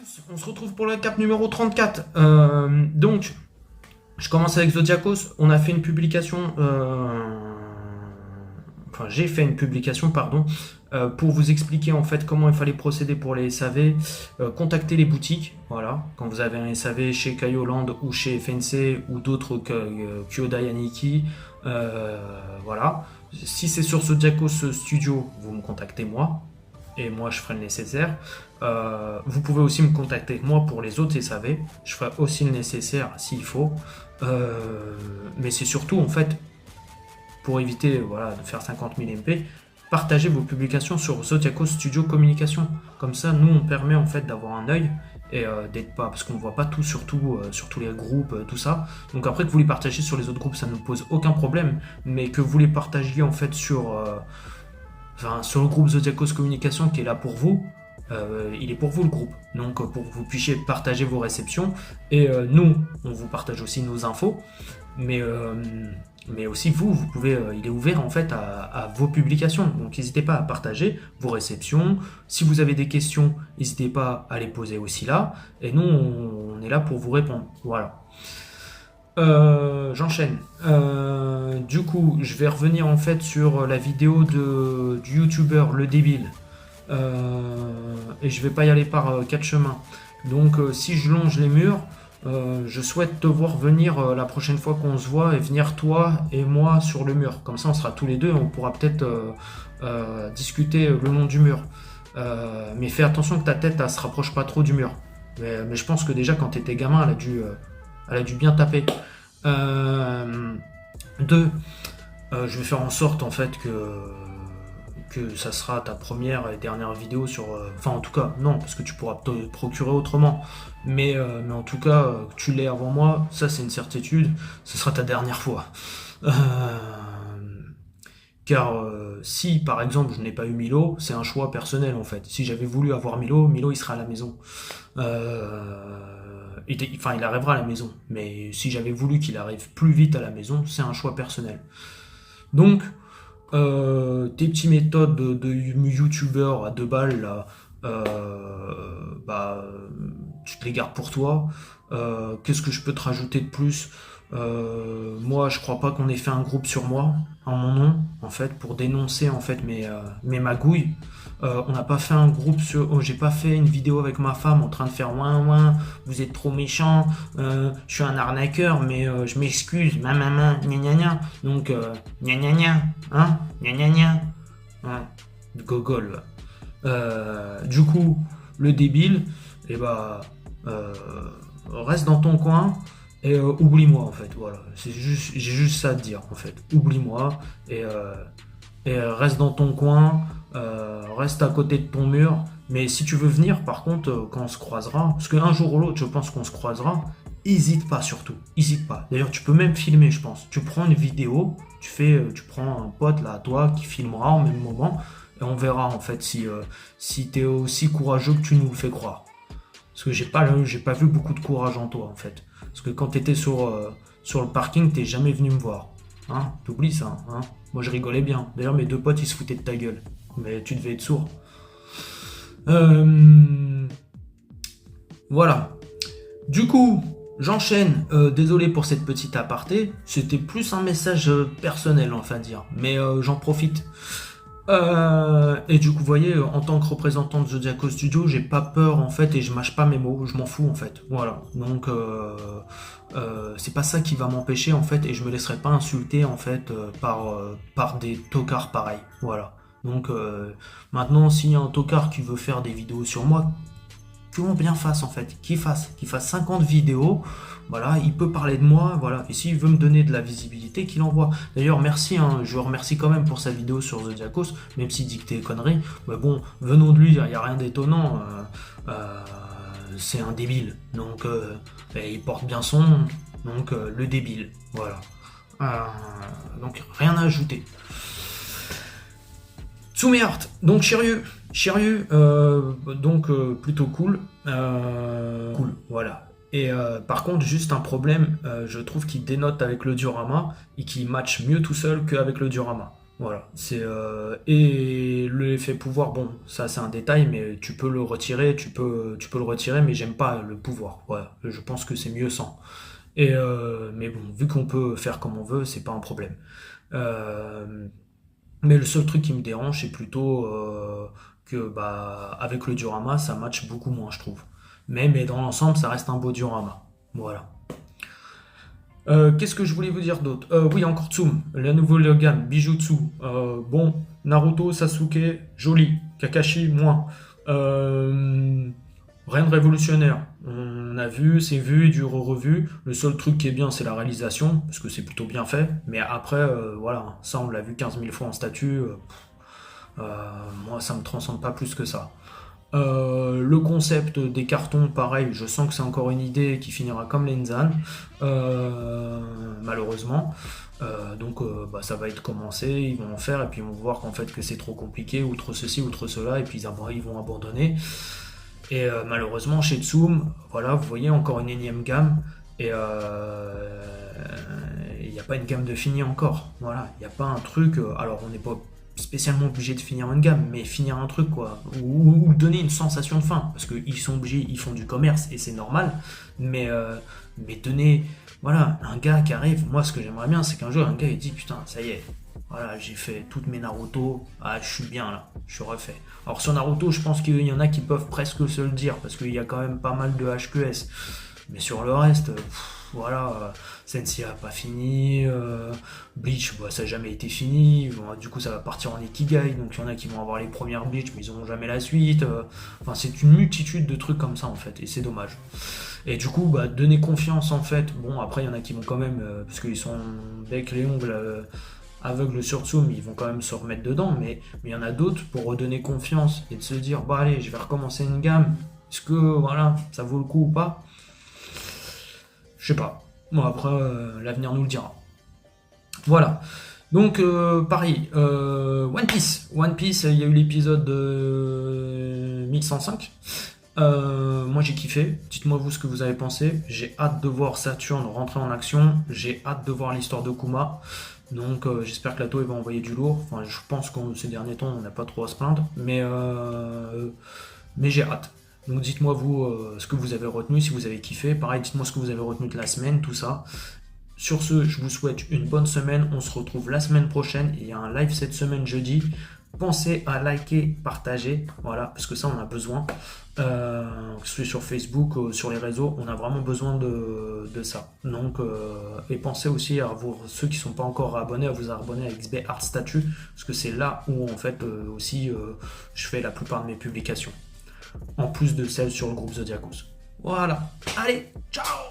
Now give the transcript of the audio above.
tous, on se retrouve pour la cap numéro 34. Donc, je commence avec Zodiacos. On a fait une publication, enfin j'ai fait une publication, pardon, pour vous expliquer en fait comment il fallait procéder pour les SAV. Contacter les boutiques, voilà. Quand vous avez un SAV chez Kaioland ou chez FNC ou d'autres que Kyodai Aniki, voilà. Si c'est sur Zodiacos Studio, vous me contactez moi. Et moi je ferai le nécessaire. Vous pouvez aussi me contacter moi pour les autres SAV, je ferai aussi le nécessaire s'il faut. Mais c'est surtout en fait pour éviter voilà, de faire 50 000 MP, partagez vos publications sur Zodiacos Studio Communication. Comme ça, nous on permet en fait d'avoir un œil et d'être pas, parce qu'on ne voit pas tout sur tous les groupes, tout ça. Donc après que vous les partagez sur les autres groupes, ça ne pose aucun problème, mais que vous les partagiez en fait sur le groupe Zodiacos Communication qui est là pour vous, il est pour vous le groupe. Donc pour que vous puissiez partager vos réceptions. Et nous, on vous partage aussi nos infos. Mais aussi vous pouvez, il est ouvert en fait à vos publications. Donc n'hésitez pas à partager vos réceptions. Si vous avez des questions, n'hésitez pas à les poser aussi là. Et nous, on est là pour vous répondre. Voilà. J'enchaîne. Du coup, je vais revenir en fait sur la vidéo du youtubeur Le Débile. Et je vais pas y aller par quatre chemins. Donc, si je longe les murs, je souhaite te voir venir la prochaine fois qu'on se voit et venir toi et moi sur le mur. Comme ça, on sera tous les deux et on pourra peut-être discuter le long du mur. Mais fais attention que ta tête elle se rapproche pas trop du mur. Mais je pense que déjà quand t'étais gamin, elle a dû bien taper. Deux, je vais faire en sorte en fait que ça sera ta première et dernière vidéo sur... Enfin en tout cas, non, parce que tu pourras te procurer autrement. Mais en tout cas, que tu l'aies avant moi, ça c'est une certitude, ce sera ta dernière fois. Car si par exemple je n'ai pas eu Milo, c'est un choix personnel en fait. Si j'avais voulu avoir Milo, Milo il sera à la maison. Enfin il arrivera à la maison. Mais si j'avais voulu qu'il arrive plus vite à la maison, c'est un choix personnel. Donc, tes petites méthodes de youtubeur à 2 balles là, tu te les gardes pour toi. Qu'est-ce que je peux te rajouter de plus? Moi, je crois pas qu'on ait fait un groupe sur moi, en mon nom, en fait, pour dénoncer en fait mes magouilles. On n'a pas fait un groupe sur. Oh, j'ai pas fait une vidéo avec ma femme en train de faire ouin ouin, vous êtes trop méchant, je suis un arnaqueur, mais je m'excuse, gna gna gna. Donc, gna gna gna, hein, gna gna gna. Hein, gogol. Du coup, le débile, et reste dans ton coin. Et oublie-moi en fait, voilà. J'ai juste ça à te dire en fait. Oublie-moi et reste dans ton coin, reste à côté de ton mur. Mais si tu veux venir, par contre, quand on se croisera, parce qu'un jour ou l'autre, je pense qu'on se croisera, hésite pas surtout, hésite pas. D'ailleurs, tu peux même filmer, je pense. Tu prends une vidéo, tu prends un pote là, toi, qui filmera en même moment, et on verra en fait si t'es aussi courageux que tu nous le fais croire. Parce que j'ai pas vu beaucoup de courage en toi en fait. Parce que quand t'étais sur le parking, t'es jamais venu me voir. Hein, t'oublies ça, hein. Moi je rigolais bien. D'ailleurs mes 2 potes ils se foutaient de ta gueule. Mais tu devais être sourd. Voilà. Du coup, j'enchaîne. Désolé pour cette petite aparté. C'était plus un message personnel, enfin dire. Mais j'en profite. Et du coup, vous voyez, en tant que représentant de Zodiaco Studio, j'ai pas peur en fait et je mâche pas mes mots, je m'en fous en fait. Voilà. Donc, c'est pas ça qui va m'empêcher en fait et je me laisserai pas insulter en fait par des tocards pareils. Voilà. Donc, maintenant, s'il y a un tocard qui veut faire des vidéos sur moi, qu'on bien fasse en fait, qu'il fasse 50 vidéos, voilà, il peut parler de moi, voilà, et s'il veut me donner de la visibilité, qu'il envoie. D'ailleurs, merci, hein, je le remercie quand même pour sa vidéo sur Zodiacos, même s'il dit que t'es conneries, mais bon, venons de lui, il n'y a rien d'étonnant, c'est un débile, donc il porte bien son nom, donc le débile, voilà. Donc rien à ajouter. Tsumeart, donc Shiryu, donc plutôt cool. Cool, voilà. Et par contre, juste un problème, je trouve qu'il dénote avec le diorama et qu'il match mieux tout seul qu'avec le diorama. Voilà, et l'effet pouvoir, bon, ça c'est un détail, mais tu peux le retirer, tu peux le retirer, mais j'aime pas le pouvoir. Voilà, je pense que c'est mieux sans. Mais bon, vu qu'on peut faire comme on veut, c'est pas un problème. Euh, mais le seul truc qui me dérange, c'est plutôt que bah avec le diorama, ça match beaucoup moins, je trouve. Mais dans l'ensemble, ça reste un beau diorama. Voilà. Qu'est-ce que je voulais vous dire d'autre? Oui, encore Tsum, la nouvelle gamme, Bijutsu. Bon, Naruto, Sasuke, joli. Kakashi, moins. Euh, Rien de révolutionnaire. On a vu, c'est vu et du revu. Le seul truc qui est bien, c'est la réalisation, parce que c'est plutôt bien fait. Mais après, voilà, ça on l'a vu 15 000 fois en statut. Moi, ça me transcende pas plus que ça. Le concept des cartons, pareil, je sens que c'est encore une idée qui finira comme l'Enzan, malheureusement. Donc ça va être commencé, ils vont en faire et puis ils vont voir qu'en fait que c'est trop compliqué, outre ceci, outre cela, et puis ils vont abandonner. Et malheureusement chez Tsum, voilà, vous voyez encore une énième gamme et il n'y a pas une gamme de fini encore. Voilà, il n'y a pas un truc. Alors on n'est pas spécialement obligé de finir une gamme, mais finir un truc quoi, ou donner une sensation de fin, parce qu'ils sont obligés, ils font du commerce et c'est normal, mais donner, voilà, un gars qui arrive, moi ce que j'aimerais bien c'est qu'un jour un gars il dit putain ça y est, voilà j'ai fait toutes mes Naruto, ah je suis bien là, je suis refait. Alors sur Naruto je pense qu'il y en a qui peuvent presque se le dire, parce qu'il y a quand même pas mal de HQS, mais sur le reste, voilà, Sensei a pas fini, Bleach, bah, ça n'a jamais été fini, bon, du coup ça va partir en Ikigai, donc il y en a qui vont avoir les premières Bleach, mais ils n'auront jamais la suite. Enfin, c'est une multitude de trucs comme ça en fait, et c'est dommage. Et du coup, bah, donner confiance en fait, bon après il y en a qui vont quand même, parce qu'ils sont bec les ongles aveugles sur Tsum, ils vont quand même se remettre dedans, mais il y en a d'autres pour redonner confiance et de se dire, bah allez, je vais recommencer une gamme, est-ce que voilà, ça vaut le coup ou pas? Je sais pas. Bon, après, l'avenir nous le dira. Voilà. Donc, pareil. One Piece. One Piece, il y a eu l'épisode 1105. Moi, j'ai kiffé. Dites-moi vous ce que vous avez pensé. J'ai hâte de voir Saturne rentrer en action. J'ai hâte de voir l'histoire de Kuma. Donc, j'espère que Lato va envoyer du lourd. Enfin, je pense que ces derniers temps, on n'a pas trop à se plaindre. Mais j'ai hâte. Donc dites-moi vous ce que vous avez retenu, si vous avez kiffé. Pareil, dites-moi ce que vous avez retenu de la semaine, tout ça. Sur ce, je vous souhaite une bonne semaine. On se retrouve la semaine prochaine. Il y a un live cette semaine jeudi. Pensez à liker, partager, voilà, parce que ça on a besoin. Que ce soit sur Facebook, sur les réseaux, on a vraiment besoin de ça. Donc, et pensez aussi à vous, ceux qui ne sont pas encore abonnés, à vous abonner à XB Art Statue, parce que c'est là où en fait aussi je fais la plupart de mes publications en plus de celles sur le groupe Zodiacos. Voilà, allez, ciao!